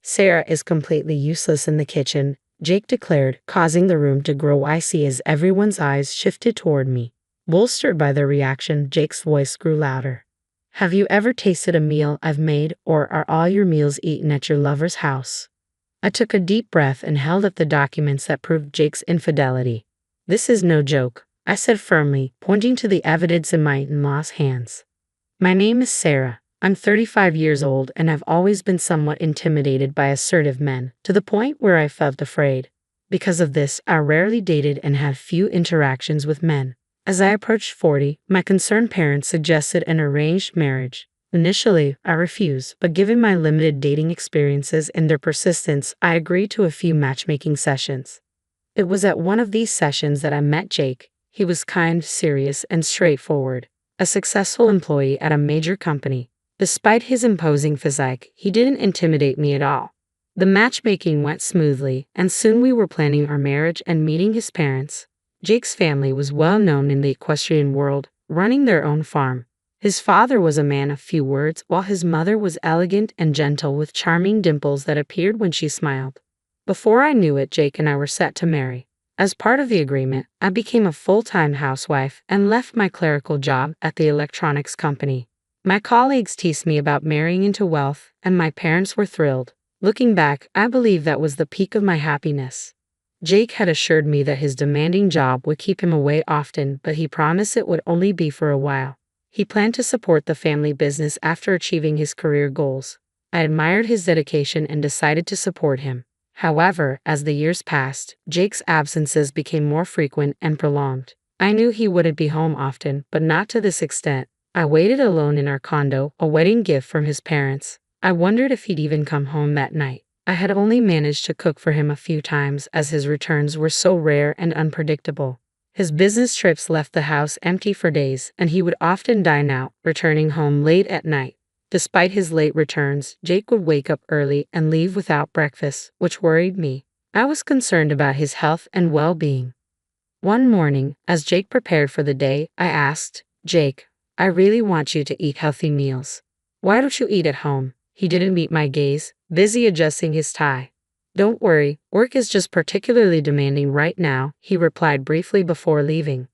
Sarah is completely useless in the kitchen, Jake declared, causing the room to grow icy as everyone's eyes shifted toward me. Bolstered by their reaction, Jake's voice grew louder. Have you ever tasted a meal I've made, or are all your meals eaten at your lover's house? I took a deep breath and held up the documents that proved Jake's infidelity. This is no joke, I said firmly, pointing to the evidence in my in-law's hands. My name is Sarah. I'm 35 years old and I've always been somewhat intimidated by assertive men, to the point where I felt afraid. Because of this, I rarely dated and had few interactions with men. As I approached 40, my concerned parents suggested an arranged marriage. Initially, I refused, but given my limited dating experiences and their persistence, I agreed to a few matchmaking sessions. It was at one of these sessions that I met Jake. He was kind, serious, and straightforward, a successful employee at a major company. Despite his imposing physique, he didn't intimidate me at all. The matchmaking went smoothly, and soon we were planning our marriage and meeting his parents. Jake's family was well known in the equestrian world, running their own farm. His father was a man of few words, while his mother was elegant and gentle with charming dimples that appeared when she smiled. Before I knew it, Jake and I were set to marry. As part of the agreement, I became a full-time housewife and left my clerical job at the electronics company. My colleagues teased me about marrying into wealth, and my parents were thrilled. Looking back, I believe that was the peak of my happiness. Jake had assured me that his demanding job would keep him away often, but he promised it would only be for a while. He planned to support the family business after achieving his career goals. I admired his dedication and decided to support him. However, as the years passed, Jake's absences became more frequent and prolonged. I knew he wouldn't be home often, but not to this extent. I waited alone in our condo, a wedding gift from his parents. I wondered if he'd even come home that night. I had only managed to cook for him a few times as his returns were so rare and unpredictable. His business trips left the house empty for days, and he would often dine out, returning home late at night. Despite his late returns, Jake would wake up early and leave without breakfast, which worried me. I was concerned about his health and well-being. One morning, as Jake prepared for the day, I asked, Jake, I really want you to eat healthy meals. Why don't you eat at home? He didn't meet my gaze, busy adjusting his tie. Don't worry, work is just particularly demanding right now, he replied briefly before leaving.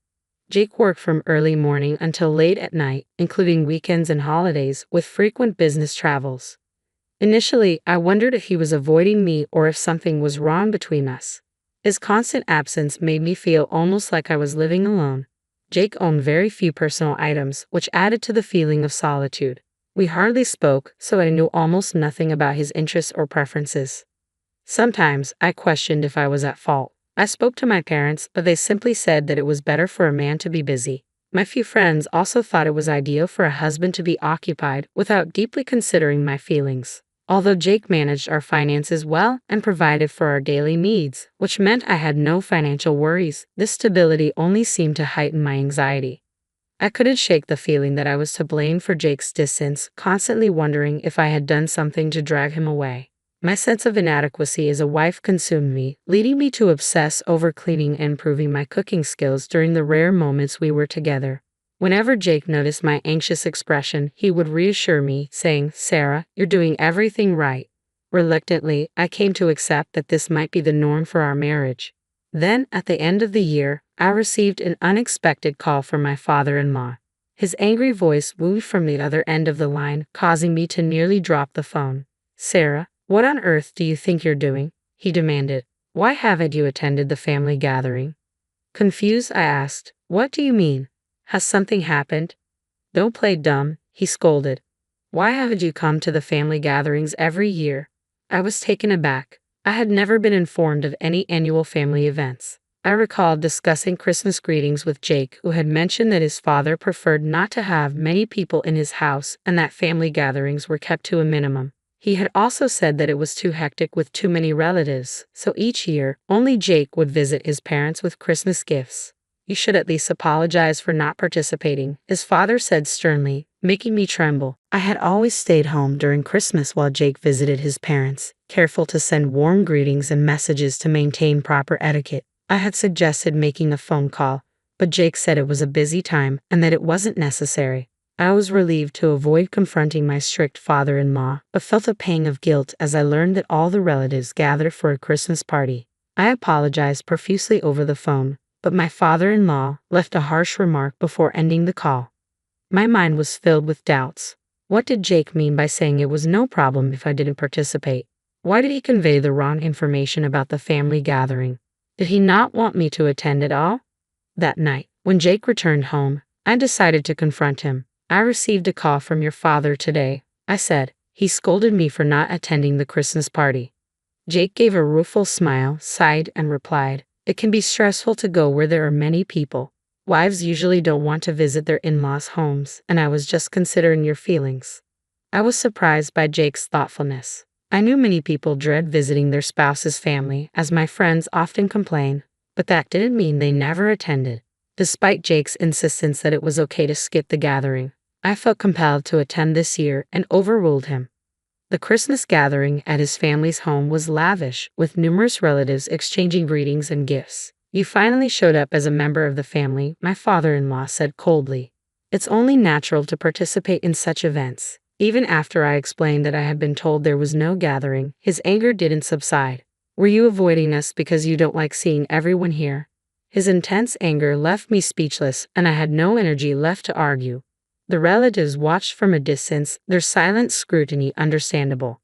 Jake worked from early morning until late at night, including weekends and holidays, with frequent business travels. Initially, I wondered if he was avoiding me or if something was wrong between us. His constant absence made me feel almost like I was living alone. Jake owned very few personal items, which added to the feeling of solitude. We hardly spoke, so I knew almost nothing about his interests or preferences. Sometimes, I questioned if I was at fault. I spoke to my parents, but they simply said that it was better for a man to be busy. My few friends also thought it was ideal for a husband to be occupied without deeply considering my feelings. Although Jake managed our finances well and provided for our daily needs, which meant I had no financial worries, this stability only seemed to heighten my anxiety. I couldn't shake the feeling that I was to blame for Jake's distance, constantly wondering if I had done something to drag him away. My sense of inadequacy as a wife consumed me, leading me to obsess over cleaning and improving my cooking skills during the rare moments we were together. Whenever Jake noticed my anxious expression, he would reassure me, saying, Sarah, you're doing everything right. Reluctantly, I came to accept that this might be the norm for our marriage. Then, at the end of the year, I received an unexpected call from my father-in-law. His angry voice wooed from the other end of the line, causing me to nearly drop the phone. Sarah, what on earth do you think you're doing? He demanded. Why haven't you attended the family gathering? Confused, I asked, what do you mean? Has something happened? Don't play dumb, he scolded. Why haven't you come to the family gatherings every year? I was taken aback. I had never been informed of any annual family events. I recalled discussing Christmas greetings with Jake, who had mentioned that his father preferred not to have many people in his house and that family gatherings were kept to a minimum. He had also said that it was too hectic with too many relatives, so each year, only Jake would visit his parents with Christmas gifts. You should at least apologize for not participating, his father said sternly, making me tremble. I had always stayed home during Christmas while Jake visited his parents, careful to send warm greetings and messages to maintain proper etiquette. I had suggested making a phone call, but Jake said it was a busy time and that it wasn't necessary. I was relieved to avoid confronting my strict father-in-law, but felt a pang of guilt as I learned that all the relatives gathered for a Christmas party. I apologized profusely over the phone, but my father-in-law left a harsh remark before ending the call. My mind was filled with doubts. What did Jake mean by saying it was no problem if I didn't participate? Why did he convey the wrong information about the family gathering? Did he not want me to attend at all? That night, when Jake returned home, I decided to confront him. I received a call from your father today, I said. He scolded me for not attending the Christmas party. Jake gave a rueful smile, sighed, and replied, "It can be stressful to go where there are many people. Wives usually don't want to visit their in-laws' homes, and I was just considering your feelings." I was surprised by Jake's thoughtfulness. I knew many people dread visiting their spouse's family, as my friends often complain, but that didn't mean they never attended. Despite Jake's insistence that it was okay to skip the gathering, I felt compelled to attend this year and overruled him. The Christmas gathering at his family's home was lavish, with numerous relatives exchanging greetings and gifts. "You finally showed up as a member of the family," my father-in-law said coldly. "It's only natural to participate in such events." Even after I explained that I had been told there was no gathering, his anger didn't subside. "Were you avoiding us because you don't like seeing everyone here?" His intense anger left me speechless, and I had no energy left to argue. The relatives watched from a distance, their silent scrutiny understandable.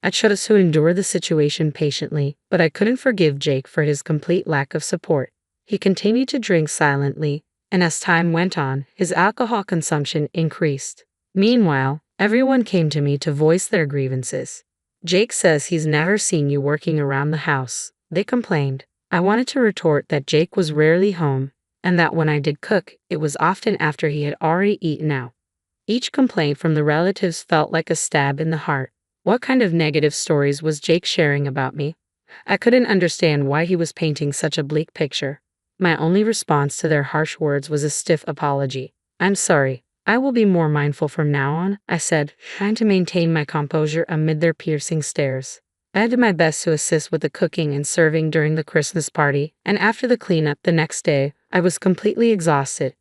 I chose to endure the situation patiently, but I couldn't forgive Jake for his complete lack of support. He continued to drink silently, and as time went on, his alcohol consumption increased. Meanwhile, everyone came to me to voice their grievances. "Jake says he's never seen you working around the house," they complained. I wanted to retort that Jake was rarely home, and that when I did cook, it was often after he had already eaten out. Each complaint from the relatives felt like a stab in the heart. What kind of negative stories was Jake sharing about me? I couldn't understand why he was painting such a bleak picture. My only response to their harsh words was a stiff apology. "I'm sorry. I will be more mindful from now on," I said, trying to maintain my composure amid their piercing stares. I did my best to assist with the cooking and serving during the Christmas party, and after the cleanup the next day, I was completely exhausted.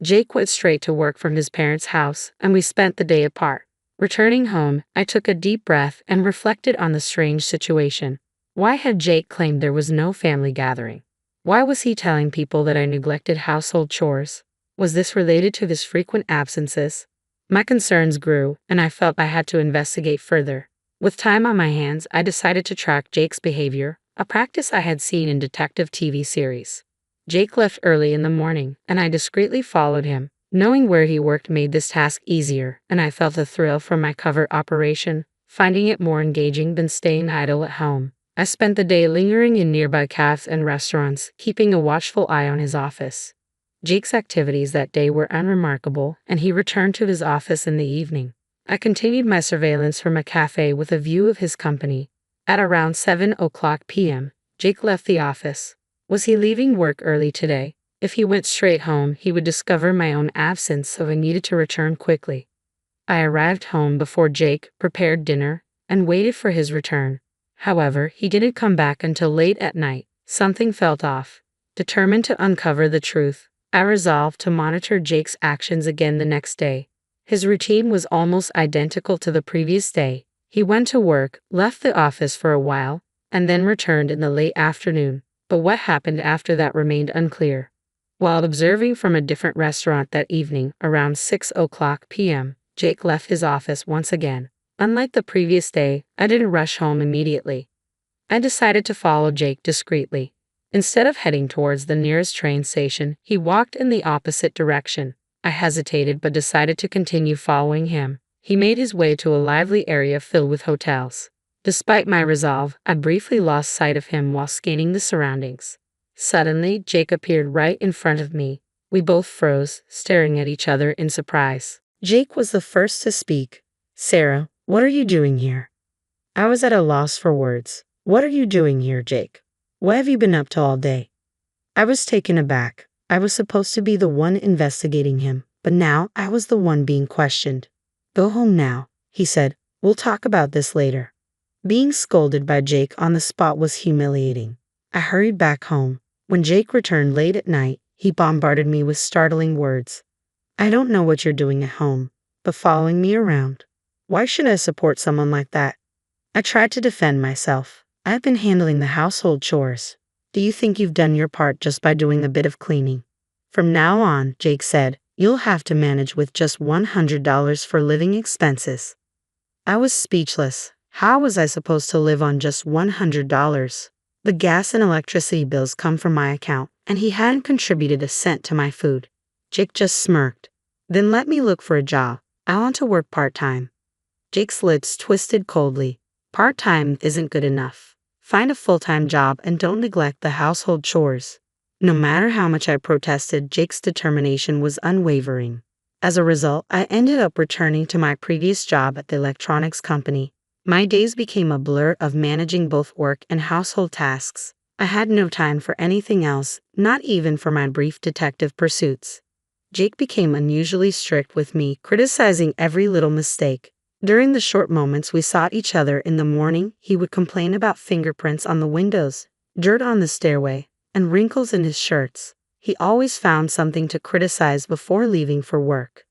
Jake went straight to work from his parents' house, and we spent the day apart. Returning home, I took a deep breath and reflected on the strange situation. Why had Jake claimed there was no family gathering? Why was he telling people that I neglected household chores? Was this related to his frequent absences? My concerns grew, and I felt I had to investigate further. With time on my hands, I decided to track Jake's behavior, a practice I had seen in detective TV series. Jake left early in the morning, and I discreetly followed him. Knowing where he worked made this task easier, and I felt a thrill from my covert operation, finding it more engaging than staying idle at home. I spent the day lingering in nearby cafes and restaurants, keeping a watchful eye on his office. Jake's activities that day were unremarkable, and he returned to his office in the evening. I continued my surveillance from a cafe with a view of his company. At around 7:00 p.m., Jake left the office. Was he leaving work early today? If he went straight home, he would discover my own absence, so I needed to return quickly. I arrived home before Jake, prepared dinner, and waited for his return. However, he didn't come back until late at night. Something felt off. Determined to uncover the truth, I resolved to monitor Jake's actions again the next day. His routine was almost identical to the previous day. He went to work, left the office for a while, and then returned in the late afternoon. But what happened after that remained unclear. While observing from a different restaurant that evening, around 6:00 p.m., Jake left his office once again. Unlike the previous day, I didn't rush home immediately. I decided to follow Jake discreetly. Instead of heading towards the nearest train station, he walked in the opposite direction. I hesitated but decided to continue following him. He made his way to a lively area filled with hotels. Despite my resolve, I briefly lost sight of him while scanning the surroundings. Suddenly, Jake appeared right in front of me. We both froze, staring at each other in surprise. Jake was the first to speak. "Sarah, what are you doing here?" I was at a loss for words. "What are you doing here, Jake? What have you been up to all day?" I was taken aback. I was supposed to be the one investigating him, but now I was the one being questioned. "Go home now," he said. "We'll talk about this later." Being scolded by Jake on the spot was humiliating. I hurried back home. When Jake returned late at night, he bombarded me with startling words. I don't know what you're doing at home, but following me around. Why should I support someone like that? I tried to defend myself. I've been handling the household chores. Do you think you've done your part just by doing a bit of cleaning? From now on, Jake said, you'll have to manage with just $100 for living expenses. I was speechless. How was I supposed to live on just $100? The gas and electricity bills come from my account, and he hadn't contributed a cent to my food. Jake just smirked. Then let me look for a job. I want to work part-time. Jake's lips twisted coldly. Part-time isn't good enough. Find a full-time job and don't neglect the household chores. No matter how much I protested, Jake's determination was unwavering. As a result, I ended up returning to my previous job at the electronics company. My days became a blur of managing both work and household tasks. I had no time for anything else, not even for my brief detective pursuits. Jake became unusually strict with me, criticizing every little mistake. During the short moments we saw each other in the morning, he would complain about fingerprints on the windows, dirt on the stairway, and wrinkles in his shirts. He always found something to criticize before leaving for work.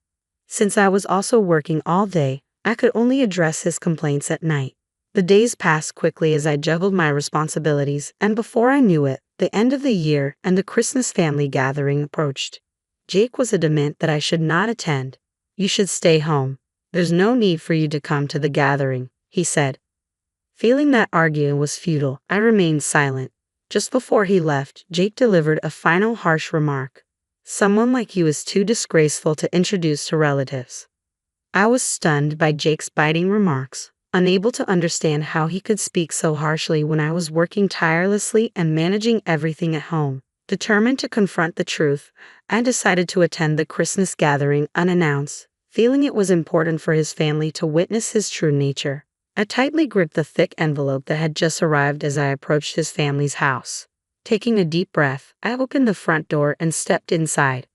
Since I was also working all day, I could only address his complaints at night. The days passed quickly as I juggled my responsibilities, and before I knew it, the end of the year and the Christmas family gathering approached. Jake was adamant that I should not attend. You should stay home. There's no need for you to come to the gathering, he said. Feeling that arguing was futile, I remained silent. Just before he left, Jake delivered a final harsh remark. Someone like you is too disgraceful to introduce to relatives. I was stunned by Jake's biting remarks, unable to understand how he could speak so harshly when I was working tirelessly and managing everything at home. Determined to confront the truth, I decided to attend the Christmas gathering unannounced, feeling it was important for his family to witness his true nature. I tightly gripped the thick envelope that had just arrived as I approached his family's house. Taking a deep breath, I opened the front door and stepped inside.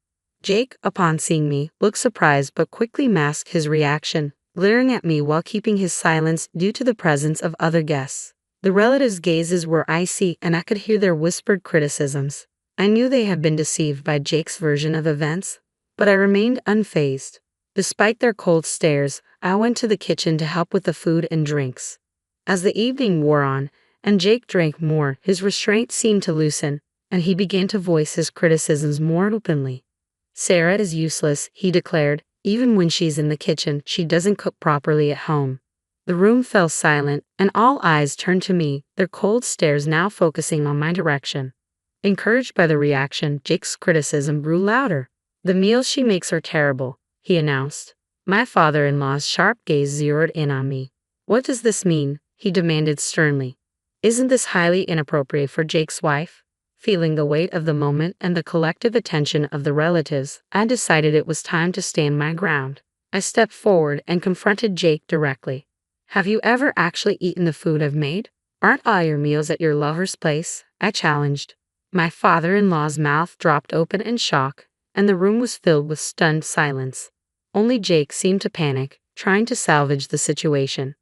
Jake, upon seeing me, looked surprised but quickly masked his reaction, glaring at me while keeping his silence due to the presence of other guests. The relatives' gazes were icy and I could hear their whispered criticisms. I knew they had been deceived by Jake's version of events, but I remained unfazed. Despite their cold stares, I went to the kitchen to help with the food and drinks. As the evening wore on, and Jake drank more, his restraint seemed to loosen, and he began to voice his criticisms more openly. Sarah is useless, he declared. Even when she's in the kitchen, she doesn't cook properly at home. The room fell silent, and all eyes turned to me, their cold stares now focusing on my direction. Encouraged by the reaction, Jake's criticism grew louder. The meals she makes are terrible, he announced. My father-in-law's sharp gaze zeroed in on me. What does this mean? He demanded sternly. Isn't this highly inappropriate for Jake's wife? Feeling the weight of the moment and the collective attention of the relatives, I decided it was time to stand my ground. I stepped forward and confronted Jake directly. Have you ever actually eaten the food I've made? Aren't all your meals at your lover's place? I challenged. My father-in-law's mouth dropped open in shock, and the room was filled with stunned silence. Only Jake seemed to panic, trying to salvage the situation.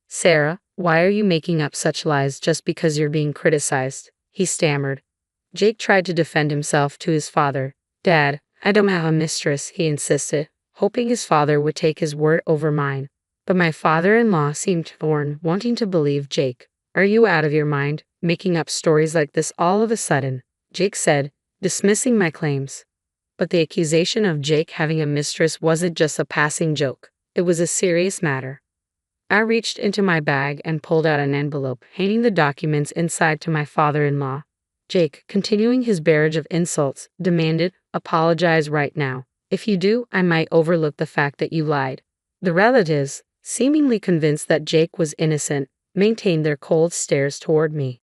Sarah, why are you making up such lies just because you're being criticized? He stammered. Jake tried to defend himself to his father. Dad, I don't have a mistress, he insisted, hoping his father would take his word over mine. But my father-in-law seemed torn, wanting to believe Jake. Are you out of your mind, making up stories like this all of a sudden? Jake said, dismissing my claims. But the accusation of Jake having a mistress wasn't just a passing joke. It was a serious matter. I reached into my bag and pulled out an envelope, handing the documents inside to my father-in-law. Jake, continuing his barrage of insults, demanded, apologize right now. If you do, I might overlook the fact that you lied. The relatives, seemingly convinced that Jake was innocent, maintained their cold stares toward me.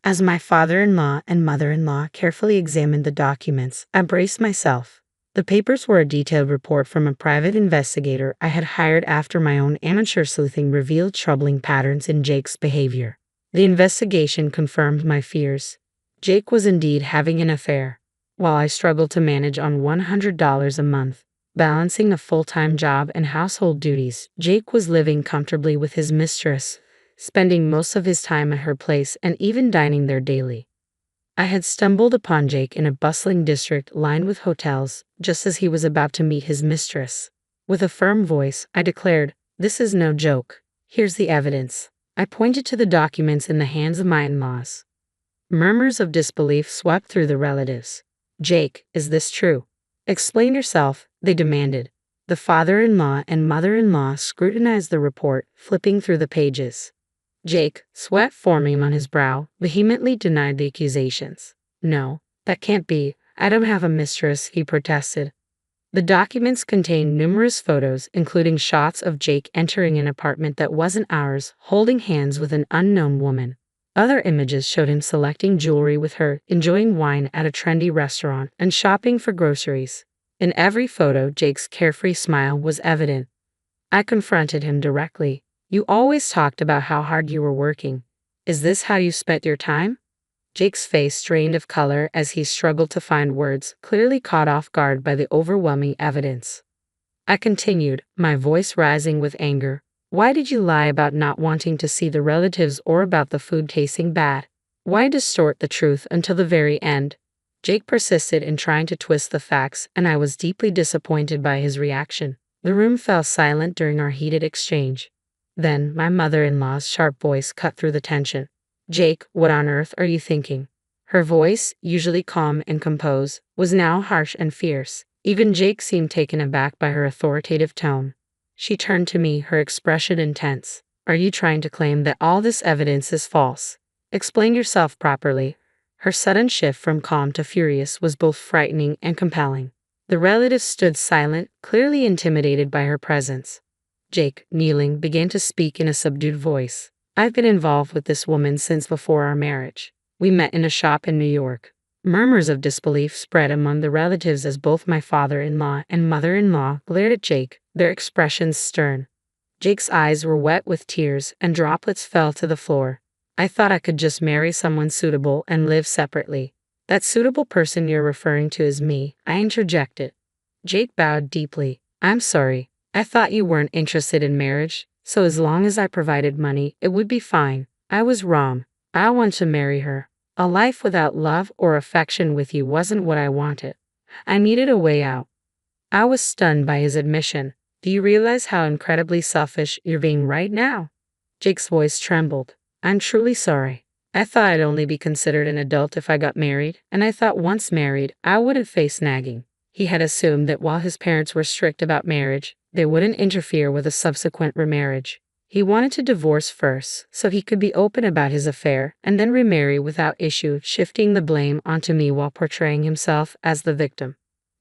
As my father-in-law and mother-in-law carefully examined the documents, I braced myself. The papers were a detailed report from a private investigator I had hired after my own amateur sleuthing revealed troubling patterns in Jake's behavior. The investigation confirmed my fears. Jake was indeed having an affair. While I struggled to manage on $100 a month, balancing a full-time job and household duties, Jake was living comfortably with his mistress, spending most of his time at her place and even dining there daily. I had stumbled upon Jake in a bustling district lined with hotels, just as he was about to meet his mistress. With a firm voice, I declared, "This is no joke. Here's the evidence." I pointed to the documents in the hands of my in-laws. Murmurs of disbelief swept through the relatives. "Jake, is this true? Explain yourself," they demanded. The father-in-law and mother-in-law scrutinized the report, flipping through the pages. Jake, sweat forming on his brow, vehemently denied the accusations. "No, that can't be. I don't have a mistress," he protested. The documents contained numerous photos, including shots of Jake entering an apartment that wasn't ours, holding hands with an unknown woman. Other images showed him selecting jewelry with her, enjoying wine at a trendy restaurant, and shopping for groceries. In every photo, Jake's carefree smile was evident. I confronted him directly. "You always talked about how hard you were working. Is this how you spent your time?" Jake's face strained of color as he struggled to find words, clearly caught off guard by the overwhelming evidence. I continued, my voice rising with anger. "Why did you lie about not wanting to see the relatives or about the food tasting bad? Why distort the truth until the very end?" Jake persisted in trying to twist the facts, and I was deeply disappointed by his reaction. The room fell silent during our heated exchange. Then, my mother-in-law's sharp voice cut through the tension. "Jake, what on earth are you thinking?" Her voice, usually calm and composed, was now harsh and fierce. Even Jake seemed taken aback by her authoritative tone. She turned to me, her expression intense. "Are you trying to claim that all this evidence is false? Explain yourself properly." Her sudden shift from calm to furious was both frightening and compelling. The relatives stood silent, clearly intimidated by her presence. Jake, kneeling, began to speak in a subdued voice. "I've been involved with this woman since before our marriage. We met in a shop in New York." Murmurs of disbelief spread among the relatives as both my father-in-law and mother-in-law glared at Jake, their expressions stern. Jake's eyes were wet with tears, and droplets fell to the floor. "I thought I could just marry someone suitable and live separately." "That suitable person you're referring to is me," I interjected. Jake bowed deeply. "I'm sorry. I thought you weren't interested in marriage, so as long as I provided money, it would be fine. I was wrong. I want to marry her. A life without love or affection with you wasn't what I wanted. I needed a way out." I was stunned by his admission. "Do you realize how incredibly selfish you're being right now?" Jake's voice trembled. "I'm truly sorry. I thought I'd only be considered an adult if I got married, and I thought once married, I wouldn't face nagging." He had assumed that while his parents were strict about marriage, they wouldn't interfere with a subsequent remarriage. He wanted to divorce first, so he could be open about his affair, and then remarry without issue, shifting the blame onto me while portraying himself as the victim.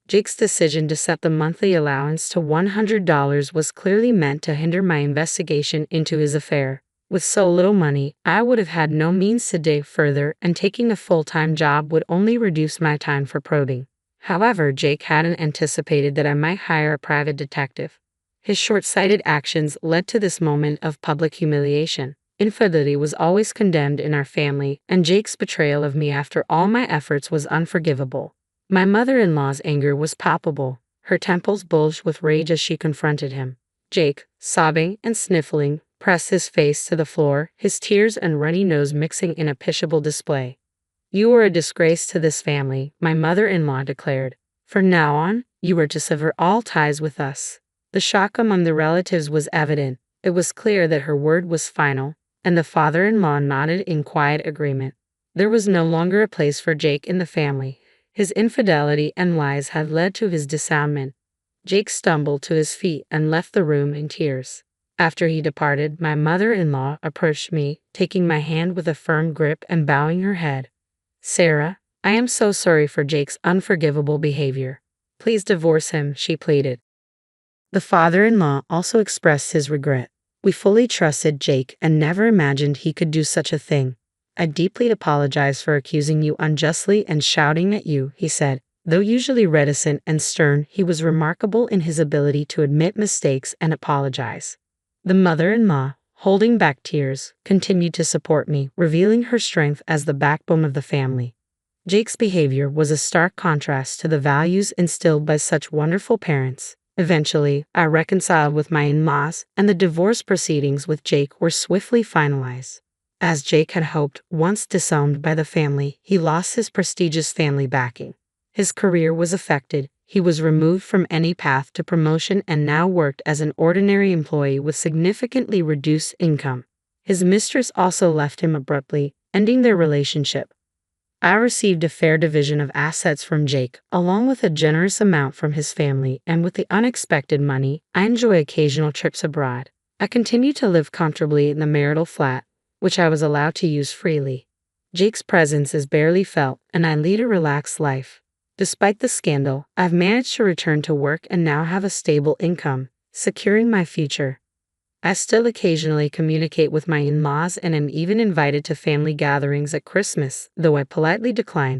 Jake's decision to set the monthly allowance to $100 was clearly meant to hinder my investigation into his affair. With so little money, I would have had no means to dig further, and taking a full-time job would only reduce my time for probing. However, Jake hadn't anticipated that I might hire a private detective. His short-sighted actions led to this moment of public humiliation. Infidelity was always condemned in our family, and Jake's betrayal of me after all my efforts was unforgivable. My mother-in-law's anger was palpable. Her temples bulged with rage as she confronted him. Jake, sobbing and sniffling, pressed his face to the floor, his tears and runny nose mixing in a pitiable display. "You are a disgrace to this family," my mother-in-law declared. "From now on, you are to sever all ties with us." The shock among the relatives was evident. It was clear that her word was final, and the father-in-law nodded in quiet agreement. There was no longer a place for Jake in the family. His infidelity and lies had led to his disarmament. Jake stumbled to his feet and left the room in tears. After he departed, my mother-in-law approached me, taking my hand with a firm grip and bowing her head. "Sarah, I am so sorry for Jake's unforgivable behavior. Please divorce him," she pleaded. The father-in-law also expressed his regret. "We fully trusted Jake and never imagined he could do such a thing. I deeply apologize for accusing you unjustly and shouting at you," he said. Though usually reticent and stern, he was remarkable in his ability to admit mistakes and apologize. The mother-in-law, holding back tears, continued to support me, revealing her strength as the backbone of the family. Jake's behavior was a stark contrast to the values instilled by such wonderful parents. Eventually, I reconciled with my in-laws, and the divorce proceedings with Jake were swiftly finalized. As Jake had hoped, once disowned by the family, he lost his prestigious family backing. His career was affected, he was removed from any path to promotion and now worked as an ordinary employee with significantly reduced income. His mistress also left him abruptly, ending their relationship. I received a fair division of assets from Jake, along with a generous amount from his family, and with the unexpected money, I enjoy occasional trips abroad. I continue to live comfortably in the marital flat, which I was allowed to use freely. Jake's presence is barely felt, and I lead a relaxed life. Despite the scandal, I've managed to return to work and now have a stable income, securing my future. I still occasionally communicate with my in-laws and am even invited to family gatherings at Christmas, though I politely decline.